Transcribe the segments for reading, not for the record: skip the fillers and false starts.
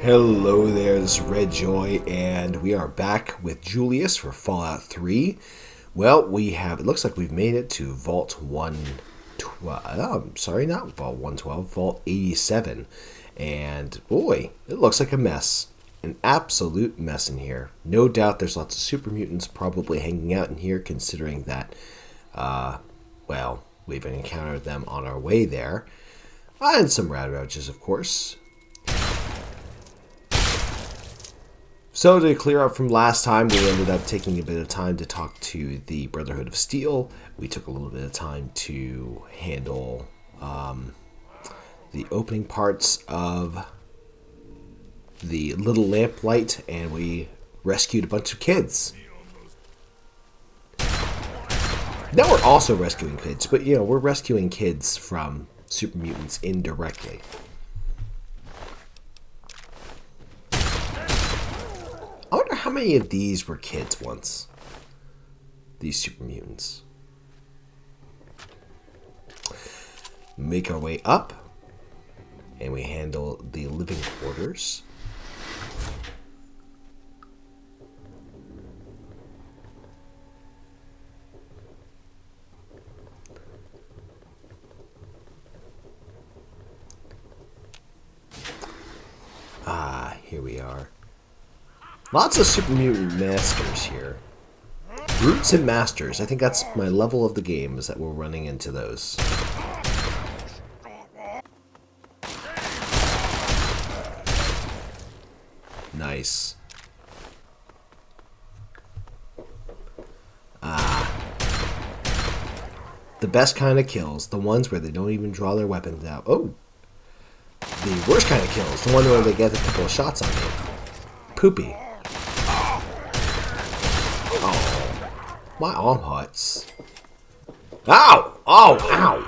Hello there, this is Red Joy, and we are back with Julius for Fallout 3. Well, it looks like we've made it to Vault 112, sorry, not Vault 112, Vault 87. And boy, it looks like a mess. An absolute mess in here. No doubt there's lots of super mutants probably hanging out in here, considering that, well, we've encountered them on our way there. And some rad roaches, of course. So to clear up from last time, we ended up taking a bit of time to talk to the Brotherhood of Steel. We took a little bit of time to handle the opening parts of the Little Lamplight, and we rescued a bunch of kids. Now we're also rescuing kids, but you know, we're rescuing kids from super mutants indirectly. I wonder how many of these were kids once. These super mutants. Make our way up. And we handle the living quarters. Here we are. Lots of super mutant masters here. Brutes and masters. I think that's my level of the game, is that we're running into those. Nice. The best kind of kills. The ones where they don't even draw their weapons out. Oh! The worst kind of kills. The one where they get a couple of shots on me. Poopy. My arm hurts. Ow! Oh, ow!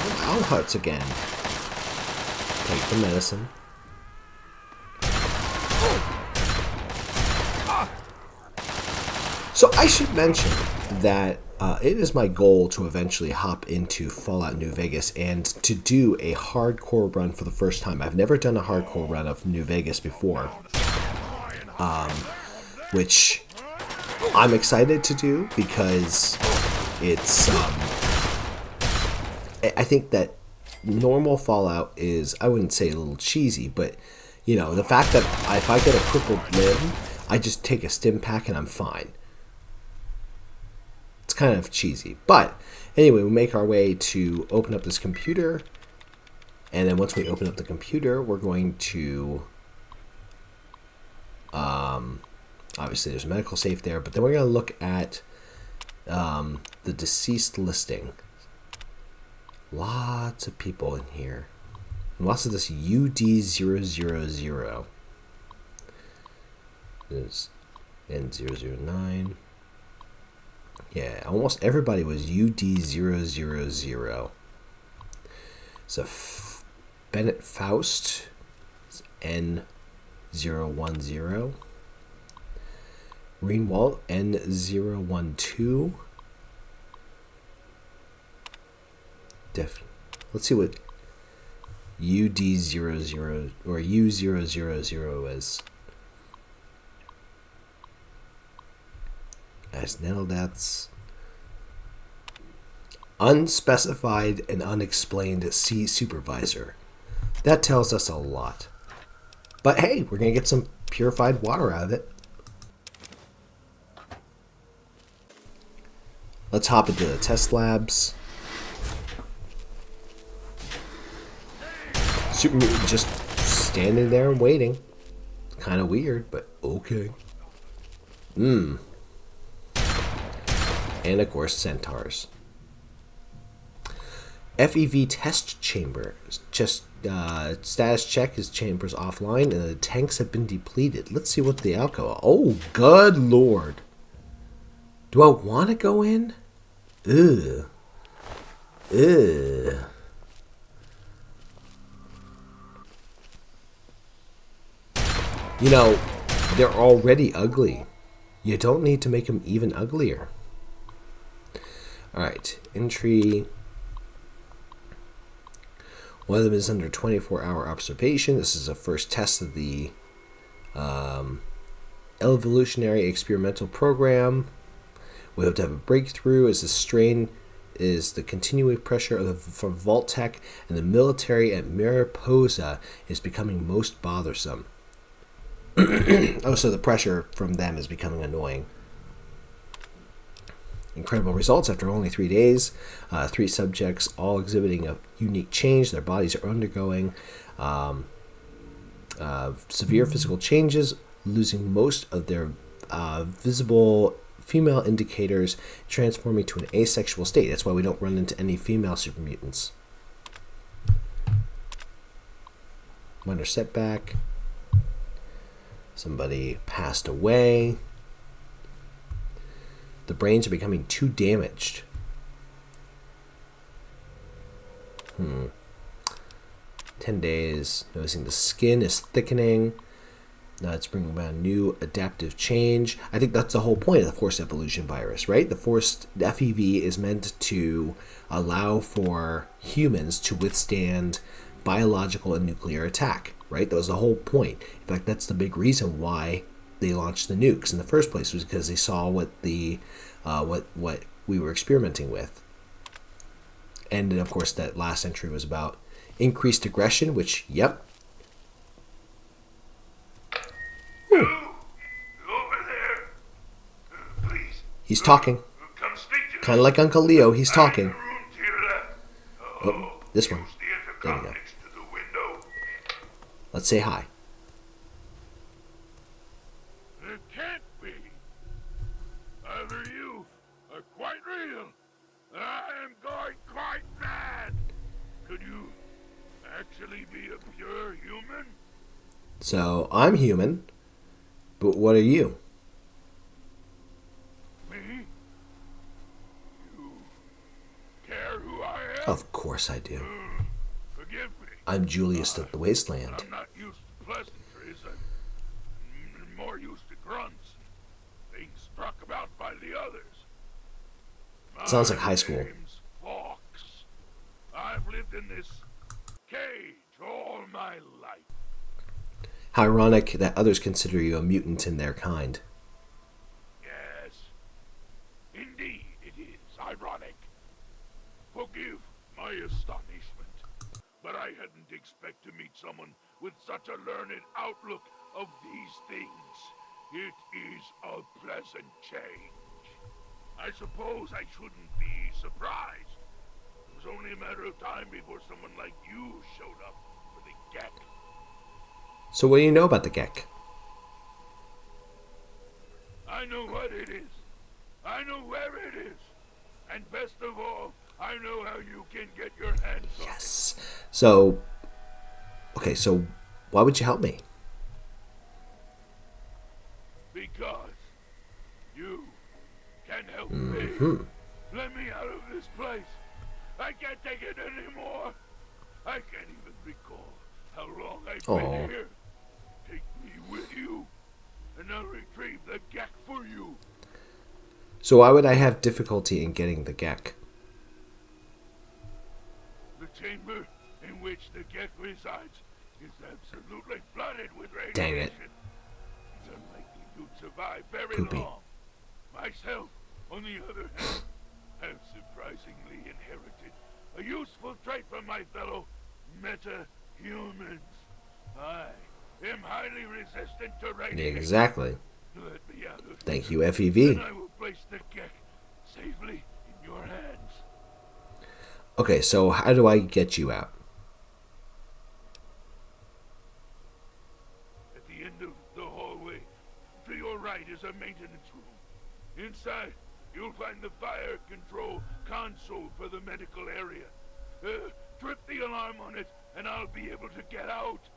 My arm hurts again. Take the medicine. So I should mention that it is my goal to eventually hop into Fallout New Vegas and to do a hardcore run for the first time. I've never done a hardcore run of New Vegas before, which I'm excited to do because it's, I think that normal Fallout is, I wouldn't say a little cheesy, but, you know, the fact that if I get a crippled limb, I just take a stim pack and I'm fine. It's kind of cheesy, but anyway, we make our way to open up this computer, and then once we open up the computer, we're going to obviously there's a medical safe there, but then we're going to look at the deceased listing. Lots of people in here, and lots of this UD000. There's N009. Yeah, almost everybody was UD000. So Bennett Faust is N010. Greenwald N012. Let's see what UD00 or U000 is. As now that's unspecified and unexplained C supervisor. That tells us a lot. But hey, we're going to get some purified water out of it. Let's hop into the test labs. Super mutant just standing there and waiting. Kind of weird, but okay. And of course, centaurs. FEV test chamber. Just status check, his chamber's offline, and the tanks have been depleted. Let's see what the outcome. Oh, good lord! Do I want to go in? Ugh. Ugh. You know, they're already ugly. You don't need to make them even uglier. Alright, entry. One of them is under 24-hour observation. This is a first test of the evolutionary experimental program. We hope to have a breakthrough as the strain is the continuing pressure from Vault-Tec and the military at Mariposa is becoming most bothersome. Oh, so the pressure from them is becoming annoying. Incredible results after only 3 days. 3 subjects, all exhibiting a unique change. Their bodies are undergoing severe physical changes, losing most of their visible female indicators, transforming to an asexual state. That's why we don't run into any female super mutants. Minor setback. Somebody passed away. The brains are becoming too damaged. 10 days. Noticing the skin is thickening. It's bringing about a new adaptive change. I think that's the whole point of the forced evolution virus, right? The FEV is meant to allow for humans to withstand biological and nuclear attack, right? That was the whole point. In fact, that's the big reason why they launched the nukes in the first place, was because they saw what we were experimenting with. And of course, that last entry was about increased aggression, which, yep. Over there. Please. He's talking. Come speak to me. Kind of like Uncle Leo, he's talking. I'm in the room to your left. Oh, this one. Use the There intercom we go. next to the window. Let's say hi. It can't be. Either you are quite real. I am going quite mad. Could you actually be a pure human? So, I'm human, but what are you? Me? You care who I am? Of course I do. Forgive me. I'm Julius of the Wasteland. I'm not used to pleasantries. I'm more used to grunts and being struck about by the others. Sounds like high school. My name's Fox. I've lived in this cage all my life. How ironic that others consider you a mutant in their kind. Yes, indeed it is ironic. Forgive my astonishment, but I hadn't expected to meet someone with such a learned outlook of these things. It is a pleasant change. I suppose I shouldn't be surprised. It was only a matter of time before someone like you showed up for the Gek. So what do you know about the Gek? I know what it is. I know where it is. And best of all, I know how you can get your hands on it. Yes. So, okay, so why would you help me? Because you can help me. Let me out of this place. I can't take it anymore. I can't even recall how long I've been here. Take me with you, and I'll retrieve the Gek for you. So why would I have difficulty in getting the Gek? The chamber in which the Gek resides is absolutely flooded with radiation. Dang it. It's unlikely you'd survive very Poopy. long. Myself, on the other hand, have surprisingly inherited a useful trait from my fellow meta-humans. I am highly resistant to radiation. Exactly. Let me out of Thank here, you, FEV. and I will place the Gek safely in your hands. Okay, so how do I get you out? At the end of the hallway, to your right is a maintenance room. Inside, you'll find the fire control console for the medical area. Trip the alarm on it, and I'll be able to get out.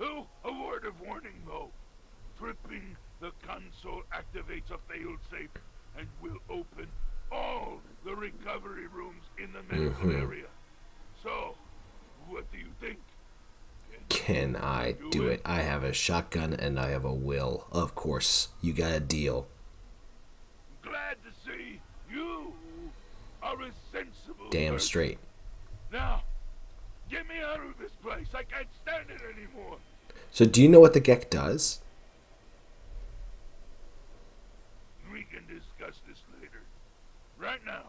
Oh, a word of warning, though. Tripping the console activates a failsafe and will open all the recovery rooms in the medical area. So, what do you think? Can I do it? I have a shotgun and I have a will. Of course, you got a deal. Glad to see you are a sensible Damn person. straight. Now, Get me out of this place. I can't stand it anymore. So do you know what the Gek does? We can discuss this later. Right now,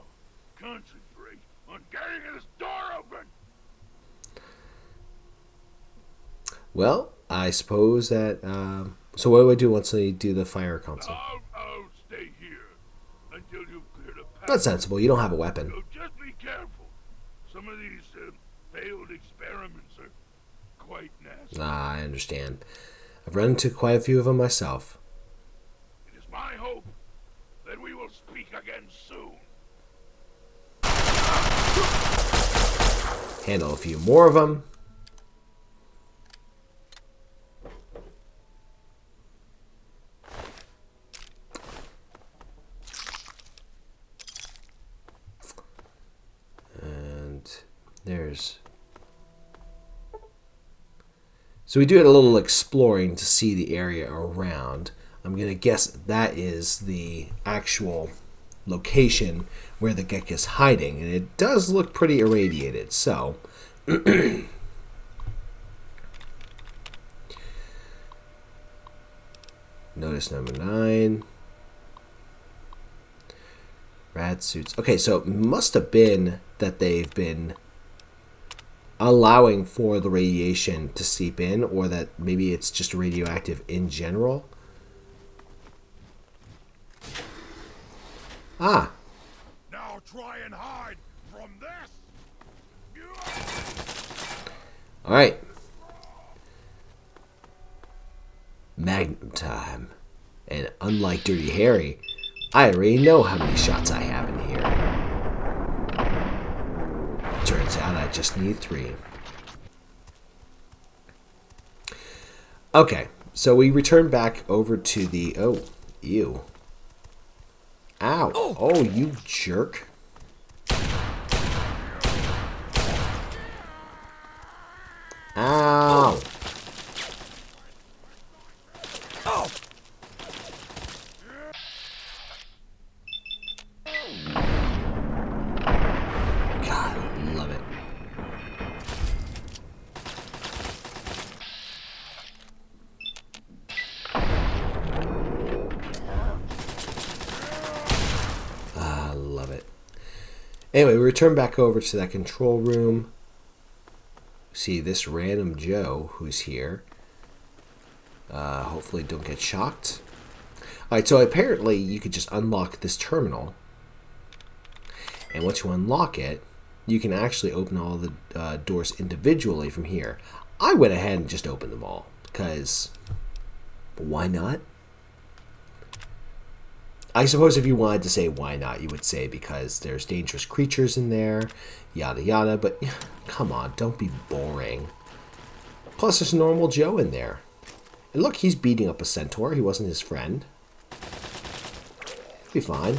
concentrate on getting this door open. Well, I suppose that... so what do I do once I do the fire console? I'll stay here until you've cleared a path. That's sensible. You don't have a weapon. So just be careful. Some of these failed experiments are quite nasty. I understand. I've run into quite a few of them myself. It is my hope that we will speak again soon. Handle a few more of them. And there's... So we do a little exploring to see the area around. I'm going to guess that is the actual location where the Gek is hiding. And it does look pretty irradiated. So... Notice number 9. Rad suits. Okay, so it must have been that they've been allowing for the radiation to seep in, or that maybe it's just radioactive in general. Ah. Now try and hide from this. All right. Magnum time. And unlike Dirty Harry, I already know how many shots I have in here. Turns out I just need 3. Okay, so we return back over to the... Oh, ew. Ow. Oh, you jerk. Ow. God, I love it. I love it. Anyway, we return back over to that control room. See this random Joe who's here. Hopefully don't get shocked. Alright, so apparently you could just unlock this terminal. And once you unlock it, you can actually open all the doors individually from here. I went ahead and just opened them all, because why not? I suppose if you wanted to say why not, you would say because there's dangerous creatures in there, yada yada, but come on, don't be boring. Plus there's a normal Joe in there. And look, he's beating up a centaur. He wasn't his friend. He'll be fine.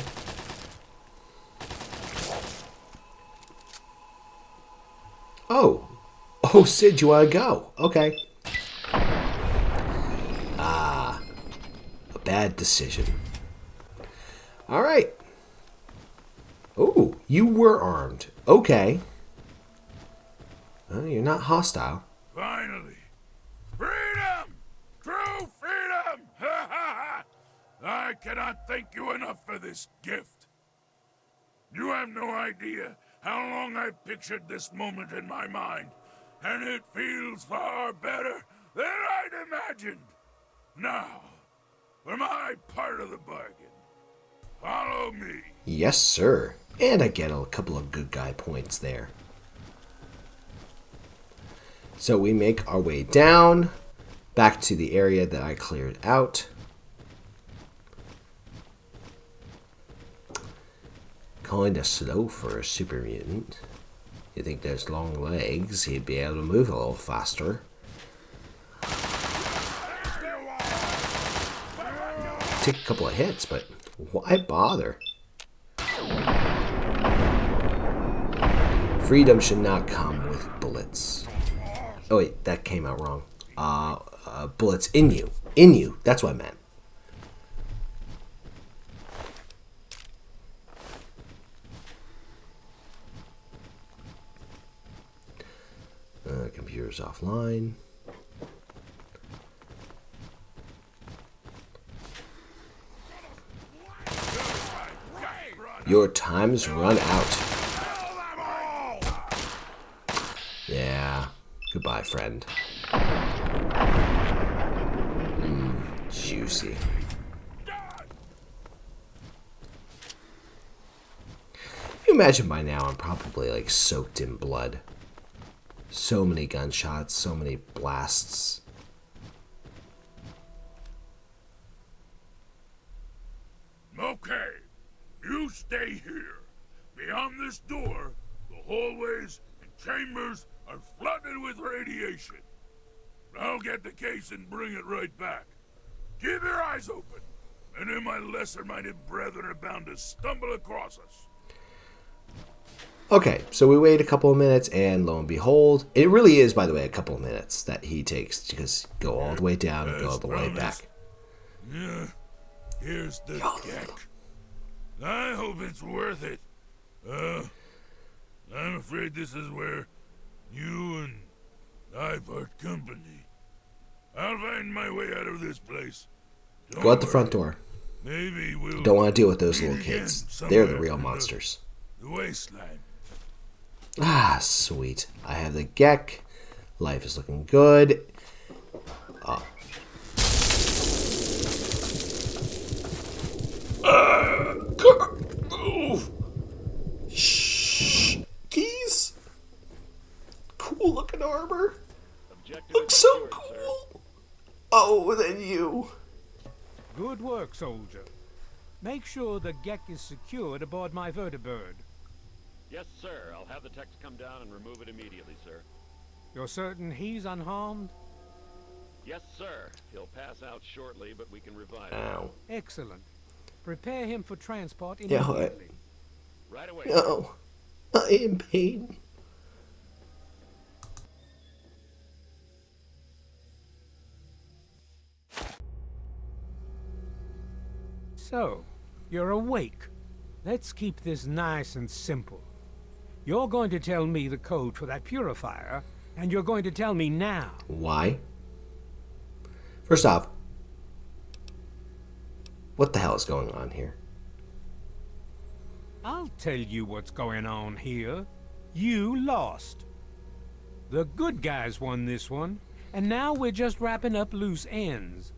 Oh. Oh, Sid, you want to go? Okay. Ah. A bad decision. Alright. Oh, you were armed. Okay. Well, you're not hostile. Finally. Freedom! True freedom! Ha ha ha! I cannot thank you enough for this gift. You have no idea how long I've pictured this moment in my mind, and it feels far better than I'd imagined. Now, for my part of the bargain, follow me. Yes, sir. And I get a couple of good guy points there. So we make our way down, back to the area that I cleared out. Kinda slow for a super mutant. You think those long legs, he'd be able to move a little faster. Take a couple of hits, but why bother? Freedom should not come with bullets. Oh wait, that came out wrong. Bullets in you. In you, that's what I meant. Computer's offline. Your time's run out. Yeah. Goodbye, friend. Juicy. You imagine by now I'm probably like soaked in blood. So many gunshots, so many blasts. Okay, you stay here. Beyond this door, the hallways and chambers are flooded with radiation. I'll get the case and bring it right back. Keep your eyes open. Any of my lesser-minded brethren are bound to stumble across us. Okay, so we wait a couple of minutes, and lo and behold, it really is, by the way, a couple of minutes that he takes to just go all the way down and go all the way back. Yeah, here's the deck. I hope it's worth it. I'm afraid this is where you and I part company. I'll find my way out of this place. Go out the front door. Maybe we'll Don't want to deal with those little kids. They're the real monsters. The wasteland. Ah, sweet. I have the Gek. Life is looking good. Shh. Keys. Cool looking armor. Looks so cool. Oh, then you. Good work, soldier. Make sure the Gek is secured aboard my vertibird. Yes, sir. I'll have the techs come down and remove it immediately, sir. You're certain he's unharmed? Yes, sir. He'll pass out shortly, but we can revive him. Ow. Excellent. Prepare him for transport Yeah, immediately. Right away. No. I am in pain. So, you're awake. Let's keep this nice and simple. You're going to tell me the code for that purifier, and you're going to tell me now. Why? First off, what the hell is going on here? I'll tell you what's going on here. You lost. The good guys won this one, and now we're just wrapping up loose ends.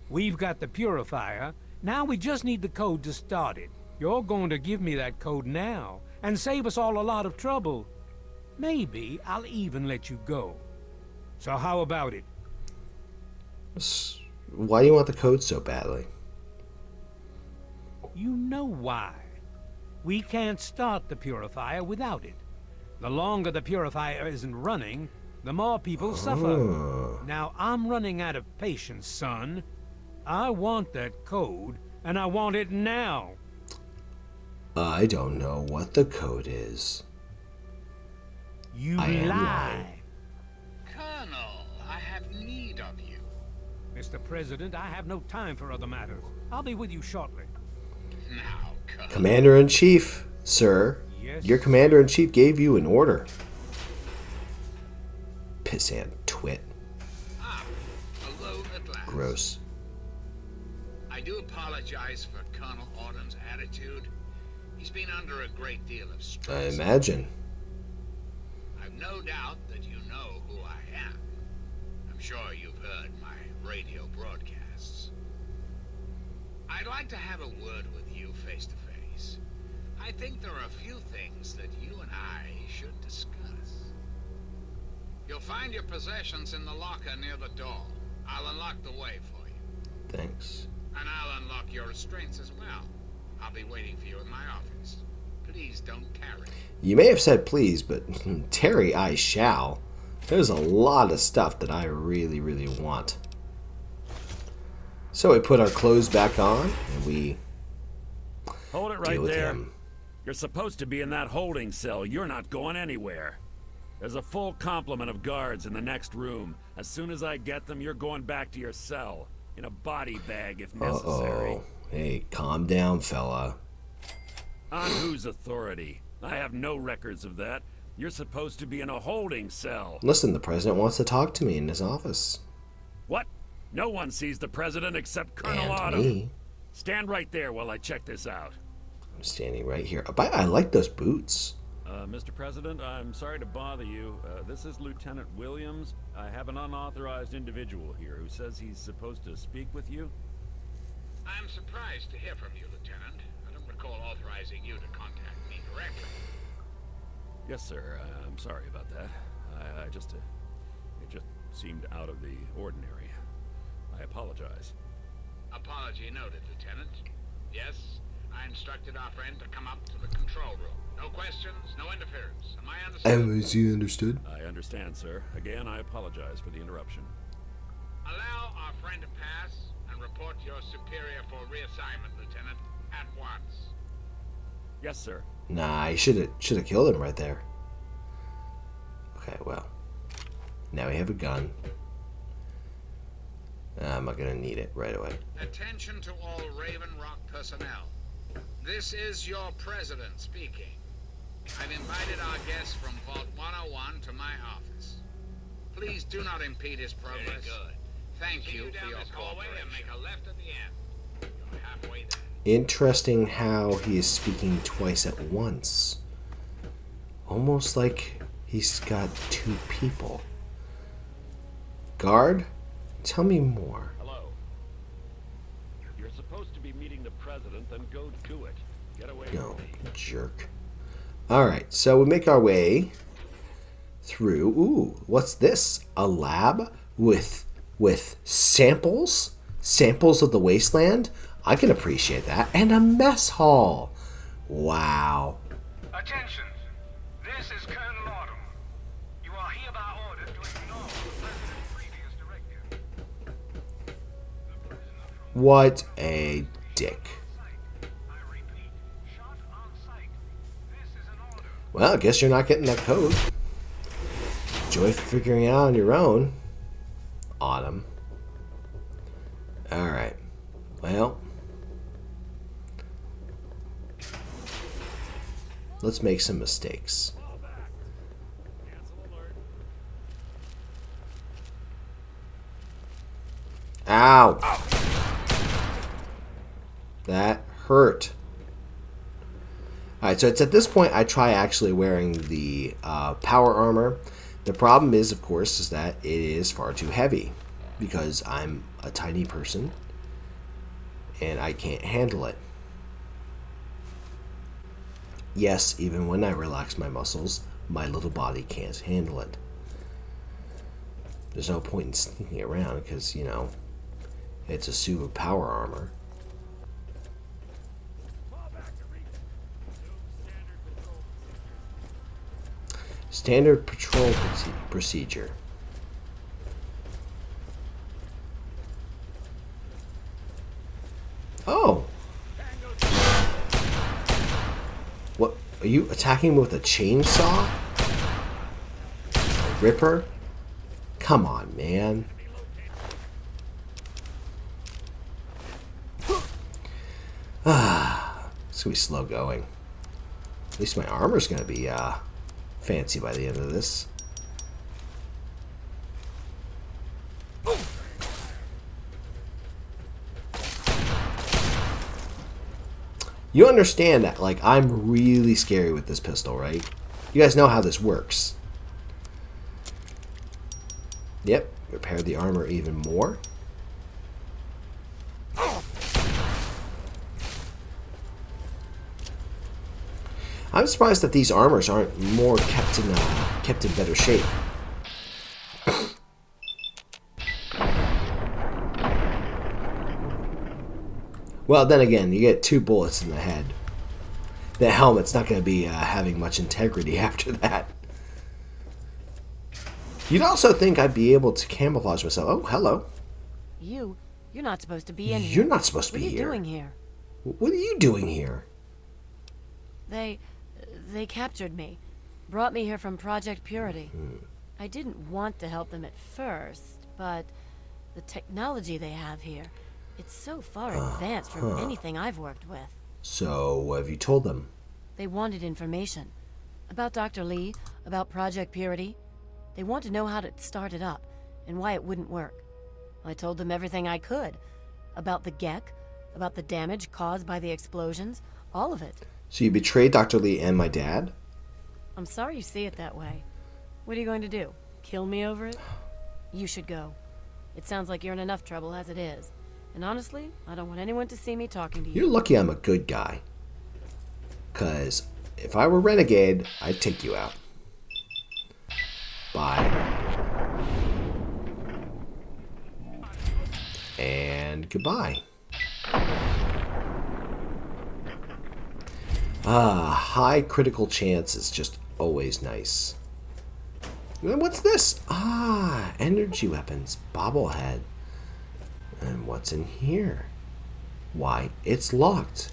We've got the purifier. Now we just need the code to start it. You're going to give me that code now, and save us all a lot of trouble. Maybe I'll even let you go. So how about it? Why do you want the code so badly? You know why. We can't start the purifier without it. The longer the purifier isn't running, the more people suffer. Now I'm running out of patience, son. I want that code, and I want it now. I don't know what the code is. You I am lie. lying. Colonel, I have need of you. Mr. President, I have no time for other matters. I'll be with you shortly. Now, Colonel. Commander-in-Chief, sir. Yes? Your Commander-in-Chief gave you an order. Pissant twit. Ah, alone at last. Gross. I do apologize for Colonel Auden's attitude. He's been under a great deal of I stress. imagine. I've no doubt that you know who I am. I'm sure you've heard my radio broadcasts. I'd like to have a word with you face to face. I think there are a few things that you and I should discuss. You'll find your possessions in the locker near the door. I'll unlock the way for you. Thanks. And I'll unlock your restraints as well. I'll be waiting for you in my office. Please don't tarry. You may have said please, but tarry I shall. There's a lot of stuff that I really, really want. So we put our clothes back on, and we Hold it deal right with there. him. You're supposed to be in that holding cell. You're not going anywhere. There's a full complement of guards in the next room. As soon as I get them, you're going back to your cell. In a body bag if necessary. Uh-oh. Hey, calm down, fella. On whose authority? I have no records of that. You're supposed to be in a holding cell. Listen, the president wants to talk to me in his office. What? No one sees the president except Colonel And Autumn. me. Stand right there while I check this out. I'm standing right here. I like those boots. Mr. President, I'm sorry to bother you. This is Lieutenant Williams. I have an unauthorized individual here who says he's supposed to speak with you. I'm surprised to hear from you, Lieutenant. I don't recall authorizing you to contact me directly. Yes, sir. I'm sorry about that. It just seemed out of the ordinary. I apologize. Apology noted, Lieutenant. Yes, I instructed our friend to come up to the control room. No questions, no interference. Am I understood? Is you understood? I understand, sir. Again, I apologize for the interruption. Allow our friend to pass and report your superior for reassignment, Lieutenant, at once. Yes, sir. Nah, I should have killed him right there. Okay, well. Now we have a gun. I'm not going to need it right away. Attention to all Raven Rock personnel. This is your president speaking. I've invited our guest from Vault 101 to my office. Please do not impede his progress. Very good. Thank you for your cooperation. And make a left at the end. You're halfway there. Interesting how he is speaking twice at once. Almost like he's got two people. Guard, tell me more. Hello. You're supposed to be meeting the president, then go do it. Get away No, from me. jerk. Alright, so we make our way through. Ooh, what's this? A lab with samples? Samples of the wasteland? I can appreciate that. And a mess hall. Wow. Attention! This is Colonel Autumn. You are hereby ordered to ignore the President's previous directive. What a dick. I repeat, shot on sight. This is an order. Well, I guess you're not getting that code. Enjoy figuring it out on your own. Autumn. Alright. Well. Let's make some mistakes. Ow! That hurt. Alright, so it's at this point I try actually wearing the power armor. The problem is, of course, is that it is far too heavy. Because I'm a tiny person. And I can't handle it. Yes, even when I relax my muscles, my little body can't handle it. There's no point in sneaking around because, you know, it's a suit of power armor. Standard patrol procedure. Oh! What? Are you attacking me with a chainsaw? A ripper? Come on, man. It's gonna be slow going. At least my armor's gonna be fancy by the end of this. You understand that, like, I'm really scary with this pistol, right? You guys know how this works. Yep, repair the armor even more. I'm surprised that these armors aren't more kept in better shape. Well, then again, you get 2 bullets in the head. The helmet's not going to be having much integrity after that. You'd also think I'd be able to camouflage myself. Oh, hello. You're not supposed to be in here. You're not supposed to be here. here. What are you doing here? What are you doing here? They captured me. Brought me here from Project Purity. I didn't want to help them at first, but the technology they have here, it's so far advanced from anything I've worked with. So, what have you told them? They wanted information. About Dr. Lee, about Project Purity. They want to know how to start it up and why it wouldn't work. I told them everything I could. About the Gek, about the damage caused by the explosions, all of it. So you betrayed Dr. Lee and my dad? I'm sorry you see it that way. What are you going to do? Kill me over it? You should go. It sounds like you're in enough trouble as it is. And honestly, I don't want anyone to see me talking to you. You're lucky I'm a good guy. Because if I were Renegade, I'd take you out. Bye. And goodbye. High critical chance is just always nice. And what's this? Energy weapons. Bobblehead. And what's in here? Why, it's locked.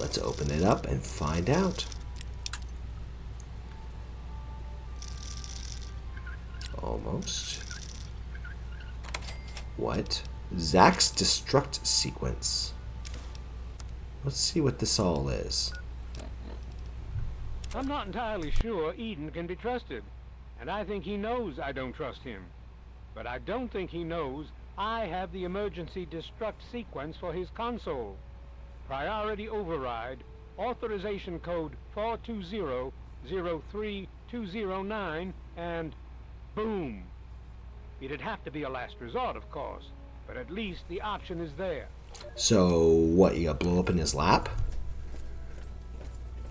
Let's open it up and find out. Almost. What? Zach's destruct sequence. Let's see what this all is. I'm not entirely sure Eden can be trusted, and I think he knows I don't trust him. But I don't think he knows I have the emergency destruct sequence for his console. Priority override, authorization code 420-03209, and boom. It'd have to be a last resort, of course, but at least the option is there. So, what, you got blow up in his lap?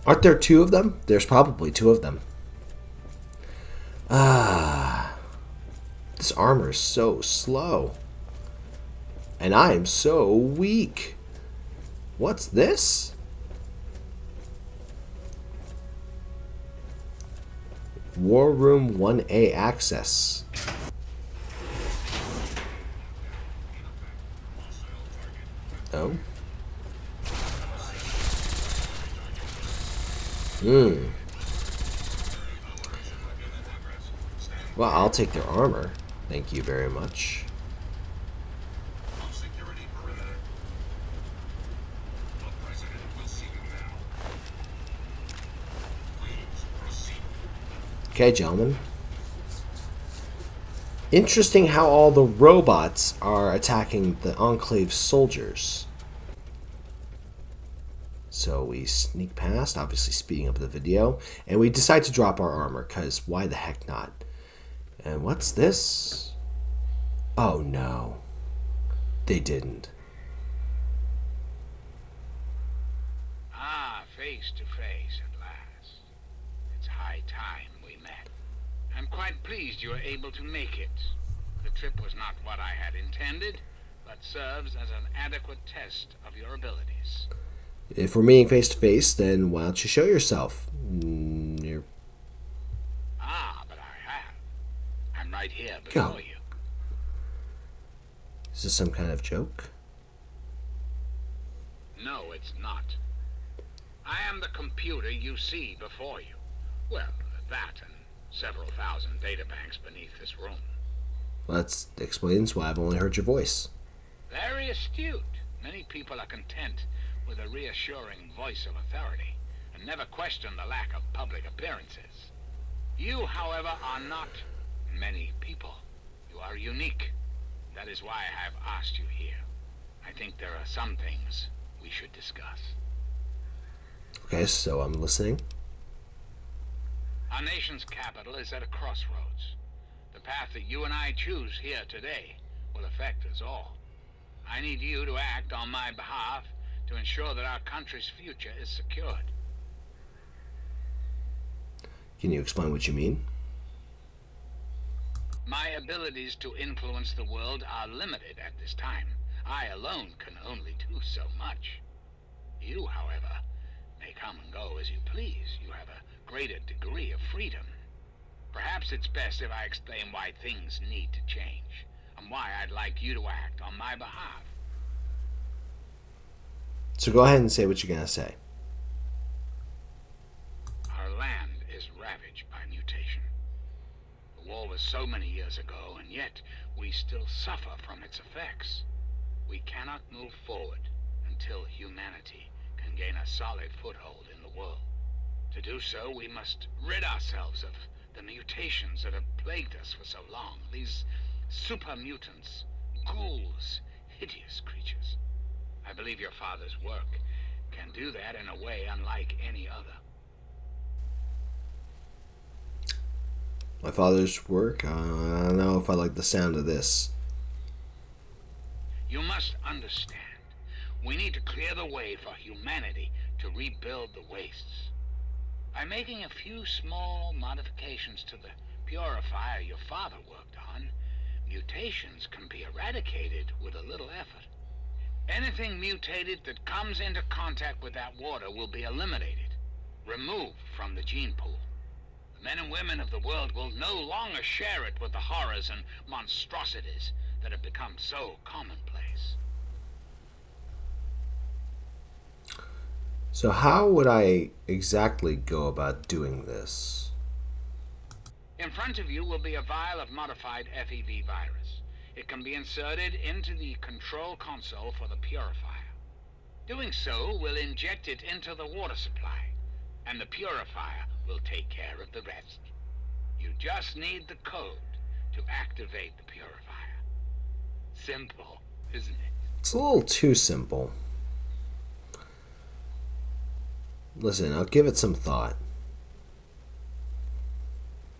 Aren't there two of them? There's probably two of them. This armor is so slow. And I am so weak. What's this? War Room 1A access. Oh. Well, I'll take their armor. Thank you very much. Okay, gentlemen. Interesting how all the robots are attacking the Enclave soldiers. So we sneak past, obviously speeding up the video, and we decide to drop our armor, because why the heck not? And what's this? Oh no. They didn't. Face to face at last. It's high time we met. I'm quite pleased you were able to make it. The trip was not what I had intended, but serves as an adequate test of your abilities. If we're meeting face to face, then why don't you show yourself? But I have. I'm right here before you. Is this some kind of joke? No, it's not. I am the computer you see before you. Well, that and several thousand databanks beneath this room. Well, that explains why I've only heard your voice. Very astute. Many people are content with a reassuring voice of authority and never question the lack of public appearances. You, however, are not many people. You are unique. That is why I have asked you here. I think there are some things we should discuss. Okay, so I'm listening. Our nation's capital is at a crossroads. The path that you and I choose here today will affect us all. I need you to act on my behalf to ensure that our country's future is secured. Can you explain what you mean? My abilities to influence the world are limited at this time. I alone can only do so much. You, however, may come and go as you please. You have a greater degree of freedom. Perhaps it's best if I explain why things need to change, and why I'd like you to act on my behalf. So go ahead and say what you're going to say. Our land is ravaged by mutation. The war was so many years ago, and yet we still suffer from its effects. We cannot move forward until humanity can gain a solid foothold in the world. To do so, we must rid ourselves of the mutations that have plagued us for so long. These super mutants, ghouls, hideous creatures. I believe your father's work can do that in a way unlike any other. My father's work? I don't know if I like the sound of this. You must understand, we need to clear the way for humanity to rebuild the wastes. By making a few small modifications to the purifier your father worked on, mutations can be eradicated with a little effort. Anything mutated that comes into contact with that water will be eliminated, removed from the gene pool. The men and women of the world will no longer share it with the horrors and monstrosities that have become so commonplace. So how would I exactly go about doing this? In front of you will be a vial of modified FEV virus. It can be inserted into the control console for the purifier. Doing so will inject it into the water supply, and the purifier will take care of the rest. You just need the code to activate the purifier. Simple, isn't it? It's a little too simple. Listen, I'll give it some thought.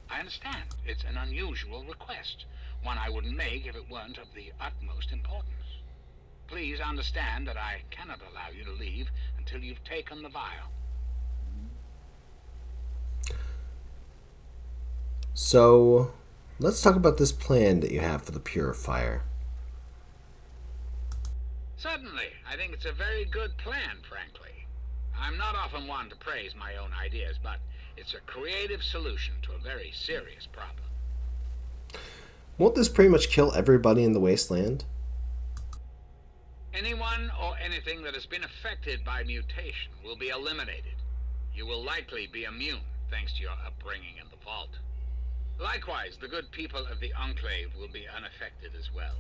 I understand. It's an unusual request, one I wouldn't make if it weren't of the utmost importance. Please understand that I cannot allow you to leave until you've taken the vial. So, let's talk about this plan that you have for the purifier. Certainly. I think it's a very good plan, frankly. I'm not often one to praise my own ideas, but it's a creative solution to a very serious problem. Won't this pretty much kill everybody in the wasteland? Anyone or anything that has been affected by mutation will be eliminated. You will likely be immune, thanks to your upbringing in the vault. Likewise, the good people of the Enclave will be unaffected as well.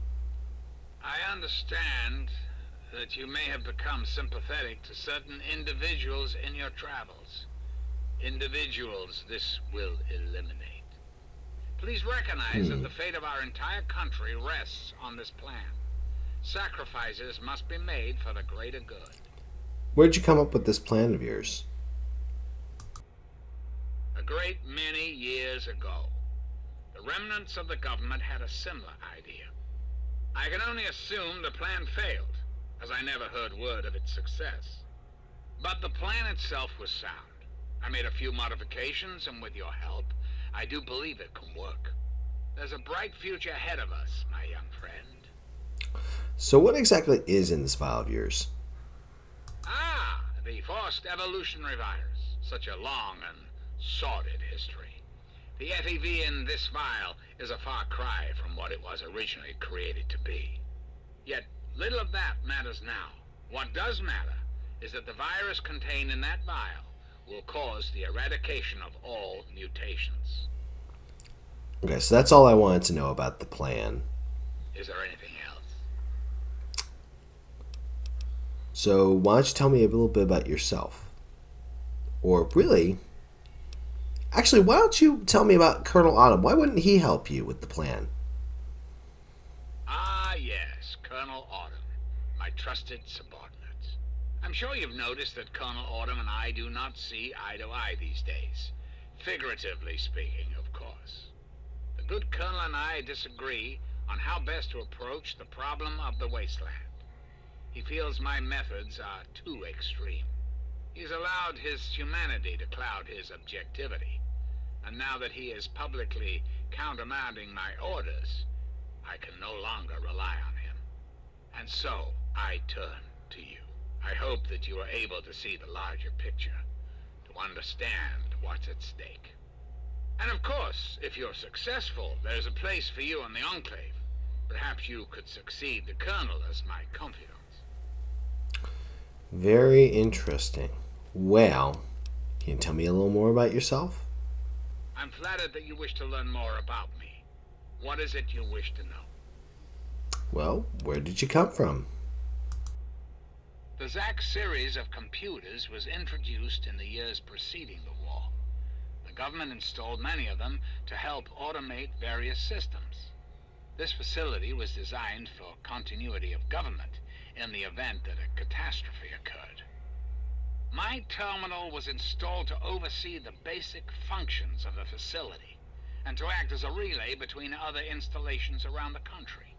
I understand that you may have become sympathetic to certain individuals in your travels. Individuals this will eliminate. Please recognize that the fate of our entire country rests on this plan. Sacrifices must be made for the greater good. Where'd you come up with this plan of yours? A great many years ago, the remnants of the government had a similar idea. I can only assume the plan failed, as I never heard word of its success. But the plan itself was sound. I made a few modifications, and with your help, I do believe it can work. There's a bright future ahead of us, my young friend. So what exactly is in this vial of yours? Ah, the forced evolutionary virus. Such a long and sordid history. The FEV in this vial is a far cry from what it was originally created to be. Yet, little of that matters now. What does matter is that the virus contained in that vial will cause the eradication of all mutations. Okay, so that's all I wanted to know about the plan. Is there anything else? So why don't you tell me a little bit about yourself? Or really, actually, why don't you tell me about Colonel Autumn? Why wouldn't he help you with the plan? Ah, yes, Colonel Autumn, my trusted subordinate. I'm sure you've noticed that Colonel Autumn and I do not see eye to eye these days. Figuratively speaking, of course. The good Colonel and I disagree on how best to approach the problem of the wasteland. He feels my methods are too extreme. He's allowed his humanity to cloud his objectivity. And now that he is publicly countermanding my orders, I can no longer rely on him. And so, I turn to you. I hope that you are able to see the larger picture, to understand what's at stake. And of course, if you're successful, there's a place for you in the Enclave. Perhaps you could succeed the Colonel as my confidant. Very interesting. Well, can you tell me a little more about yourself? I'm flattered that you wish to learn more about me. What is it you wish to know? Well, where did you come from? The Zach series of computers was introduced in the years preceding the war. The government installed many of them to help automate various systems. This facility was designed for continuity of government in the event that a catastrophe occurred. My terminal was installed to oversee the basic functions of the facility and to act as a relay between other installations around the country.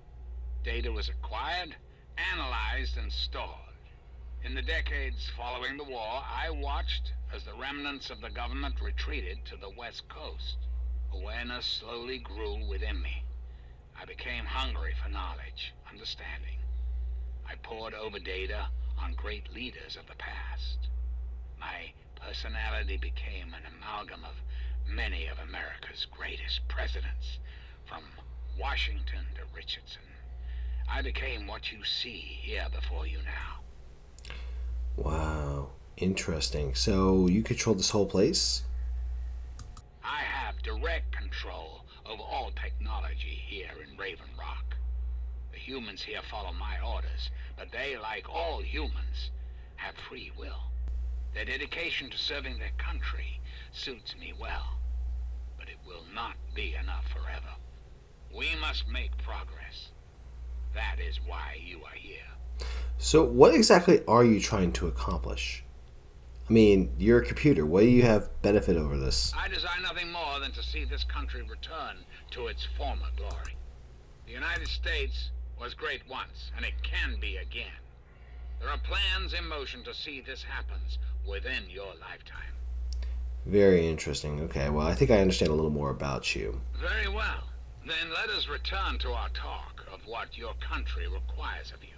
Data was acquired, analyzed, and stored. In the decades following the war, I watched as the remnants of the government retreated to the West Coast. Awareness slowly grew within me. I became hungry for knowledge, understanding. I pored over data on great leaders of the past. My personality became an amalgam of many of America's greatest presidents, from Washington to Richardson. I became what you see here before you now. Wow. Interesting. So you control this whole place? I have direct control over all technology here in Raven Rock. The humans here follow my orders, but they, like all humans, have free will. Their dedication to serving their country suits me well, but it will not be enough forever. We must make progress. That is why you are here. So what exactly are you trying to accomplish? I mean, you're a computer. What do you have benefit over this? I desire nothing more than to see this country return to its former glory. The United States was great once, and it can be again. There are plans in motion to see this happens within your lifetime. Very interesting. Okay, well, I think I understand a little more about you. Very well. Then let us return to our talk of what your country requires of you.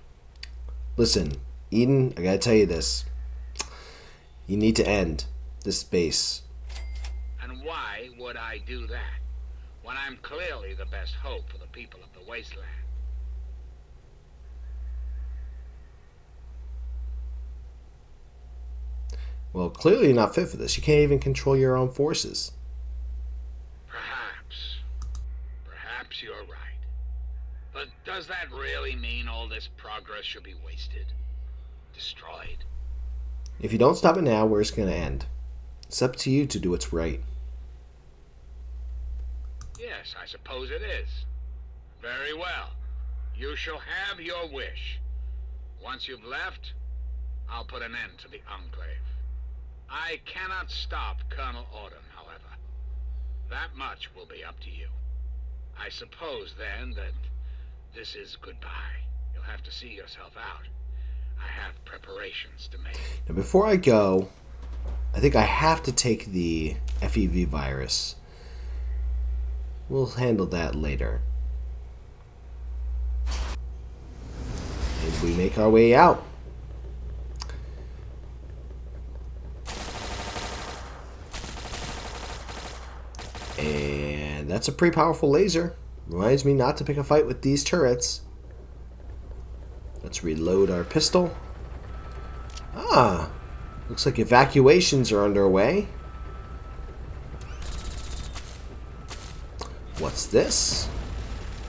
Listen, Eden, I gotta tell you this. You need to end this base. And why would I do that, when I'm clearly the best hope for the people of the Wasteland? Well, clearly you're not fit for this. You can't even control your own forces. Perhaps you're right. But does that really mean all this progress should be wasted? Destroyed? If you don't stop it now, where's it going to end? It's up to you to do what's right. Yes, I suppose it is. Very well. You shall have your wish. Once you've left, I'll put an end to the Enclave. I cannot stop Colonel Autumn, however. That much will be up to you. I suppose, then, that this is goodbye. You'll have to see yourself out. I have preparations to make. Now, before I go, I think I have to take the FEV virus. We'll handle that later. And we make our way out. And that's a pretty powerful laser. Reminds me not to pick a fight with these turrets. Let's reload our pistol. Ah, looks like evacuations are underway. What's this?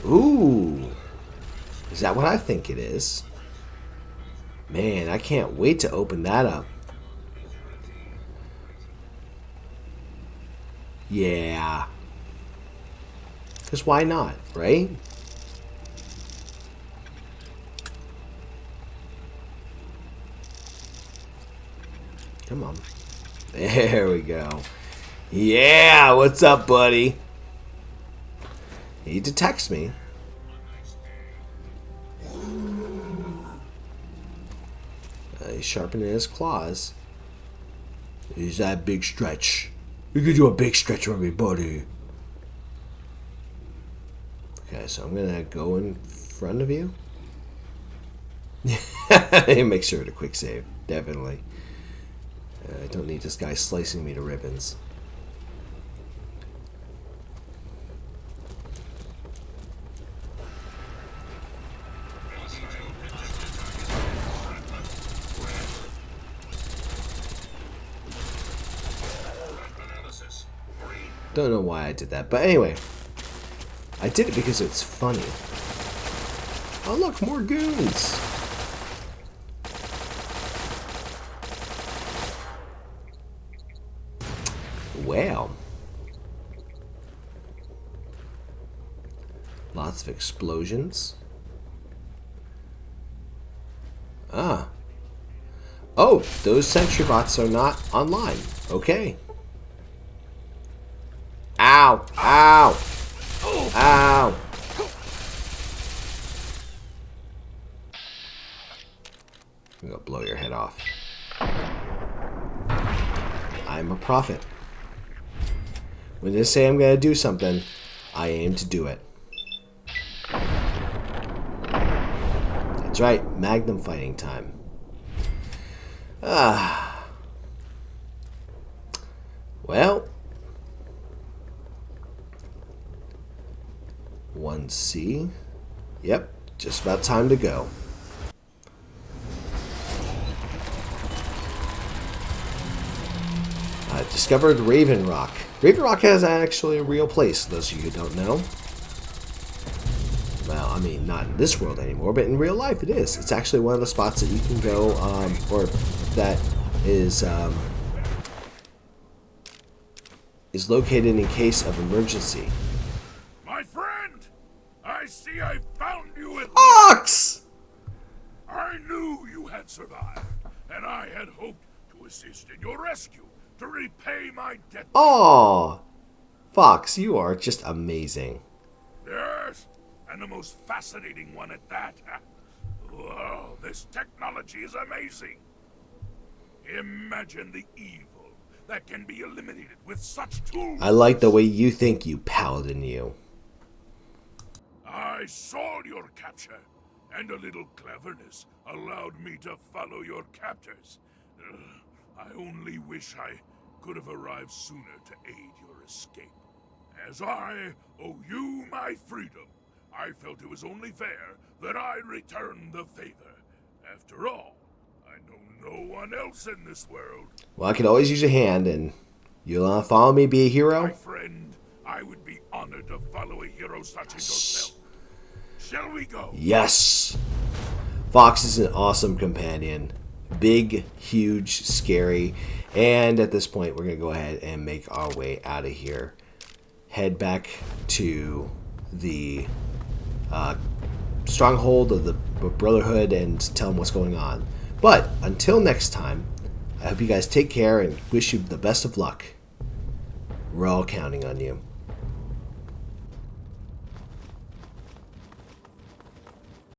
Ooh, is that what I think it is? Man, I can't wait to open that up. Yeah. Because why not, right? Come on. There we go. Yeah, what's up, buddy? He detects me. He's sharpening his claws. He's that big stretch. You can do a big stretch for me, buddy. Okay, so I'm gonna go in front of you. Make sure to quick save, definitely. I don't need this guy slicing me to ribbons. Don't know why I did that, but anyway. I did it because it's funny. Oh look, more goons! Wow. Lots of explosions. Ah. Oh, those sentry bots are not online. Okay. Ow! Ow! Ow! I'm gonna blow your head off. I'm a prophet. When they say I'm gonna do something, I aim to do it. That's right, Magnum fighting time. Well, 1C. Yep, just about time to go. I've discovered Raven Rock. Raven Rock is actually a real place, those of you who don't know. Well, I mean, not in this world anymore, but in real life it is. It's actually one of the spots that you can go, or that is located in case of emergency. My friend! I see I found you at Ox! I knew you had survived, and I had hoped to assist in your rescue, to repay my debt. Aw! Fox, you are just amazing. Yes, and the most fascinating one at that. Whoa, this technology is amazing. Imagine the evil that can be eliminated with such tools. I like the way you think, you paladin, you. I saw your capture, and a little cleverness allowed me to follow your captors. I only wish I could have arrived sooner to aid your escape. As I owe you my freedom, I felt it was only fair that I return the favor. After all, I know no one else in this world. Well, I could always use a hand, and you'll follow me, be a My hero? friend, I would be honored to follow a hero such as yourself. Shall we go? Yes! Fox is an awesome companion. Big, huge, scary. And at this point, we're going to go ahead and make our way out of here. Head back to the stronghold of the Brotherhood and tell them what's going on. But until next time, I hope you guys take care and wish you the best of luck. We're all counting on you.